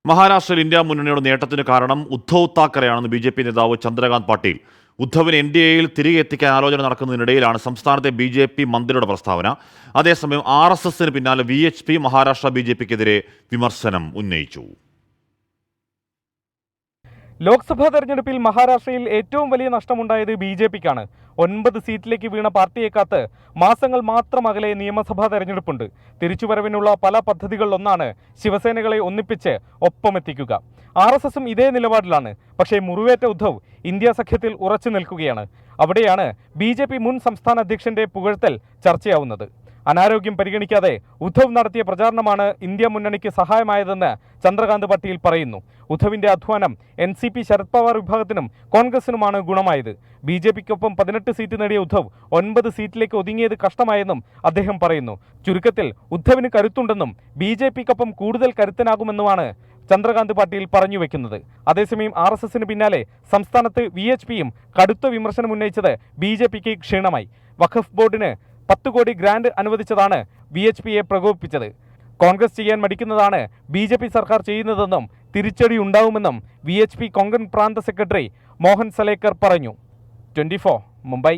മഹാരാഷ്ട്രയിൽ ഇന്ത്യ മുന്നണിയുടെ നേട്ടത്തിന് കാരണം ഉദ്ധവ് താക്കറെയാണെന്ന് ബി.ജെ.പി നേതാവ് ചന്ദ്രകാന്ത് പാട്ടീൽ. ഉദ്ധവിന് എൻ.ഡി.എയിൽ തിരികെ എത്തിക്കാൻ ആലോചന നടക്കുന്നതിനിടയിലാണ് സംസ്ഥാനത്തെ ബി.ജെ.പി മന്ത്രിയുടെ പ്രസ്താവന. അതേസമയം ആർ.എസ്.എസിന് പിന്നാലെ വി.എച്ച്.പി മഹാരാഷ്ട്ര ബി.ജെ.പിക്കെതിരെ വിമർശനം ഉന്നയിച്ചു. ലോക്സഭാ തെരഞ്ഞെടുപ്പിൽ മഹാരാഷ്ട്രയിൽ ഏറ്റവും വലിയ നഷ്ടമുണ്ടായത് ബി.ജെ.പിക്കാണ്. 9 സീറ്റിലേക്ക് വീണ പാർട്ടിയെ കാത്ത് മാസങ്ങൾ മാത്രം അകലെ നിയമസഭാ തെരഞ്ഞെടുപ്പുണ്ട്. തിരിച്ചുവരവിനുള്ള പല പദ്ധതികളിലൊന്നാണ് ശിവസേനകളെ ഒന്നിപ്പിച്ച് ഒപ്പമെത്തിക്കുക. ആർ.എസ്.എസും ഇതേ നിലപാടിലാണ്. പക്ഷേ മുറിവേറ്റ ഉദ്ധവ് ഇന്ത്യ സഖ്യത്തിൽ ഉറച്ചു നിൽക്കുകയാണ്. അവിടെയാണ് ബി.ജെ.പി മുൻ സംസ്ഥാന അധ്യക്ഷന്റെ പുകഴ്ത്തൽ ചർച്ചയാവുന്നത്. അനാരോഗ്യം പരിഗണിക്കാതെ ഉദ്ധവ് നടത്തിയ പ്രചാരണമാണ് ഇന്ത്യ മുന്നണിക്ക് സഹായമായതെന്ന് ചന്ദ്രകാന്ത് പാട്ടീൽ പറയുന്നു. ഉദ്ധവിന്റെ അധ്വാനം എൻ.സി.പി ശരത് പവാർ വിഭാഗത്തിനും കോൺഗ്രസിനുമാണ് ഗുണമായത്. ബി.ജെ.പിക്കൊപ്പം 18 സീറ്റ് നേടിയ ഉദ്ധവ് 9 സീറ്റിലേക്ക് ഒതുങ്ങിയത് കഷ്ടമായെന്നും അദ്ദേഹം പറയുന്നു. ചുരുക്കത്തിൽ ഉദ്ധവിന് കരുത്തുണ്ടെന്നും ബി.ജെ.പിക്കൊപ്പം കൂടുതൽ കരുത്തനാകുമെന്നുമാണ് ചന്ദ്രകാന്ത് പാട്ടീൽ പറഞ്ഞു വെക്കുന്നത്. അതേസമയം ആർ.എസ്.എസിന് പിന്നാലെ സംസ്ഥാനത്ത് വി.എച്ച്.പിയും കടുത്ത വിമർശനം ഉന്നയിച്ചത് ബി.ജെ.പിക്ക് ക്ഷീണമായി. വഖഫ് ബോർഡിന് 10 കോടി ഗ്രാന്റ് അനുവദിച്ചതാണ് വി.എച്ച്.പിയെ പ്രകോപിപ്പിച്ചത്. കോൺഗ്രസ് ചെയ്യാൻ മടിക്കുന്നതാണ് ബി.ജെ.പി സർക്കാർ ചെയ്യുന്നതെന്നും തിരിച്ചടി ഉണ്ടാവുമെന്നും വി.എച്ച്.പി കൊങ്കൺ പ്രാന്ത സെക്രട്ടറി മോഹൻ സലേക്കർ പറഞ്ഞു. 24 മുംബൈ.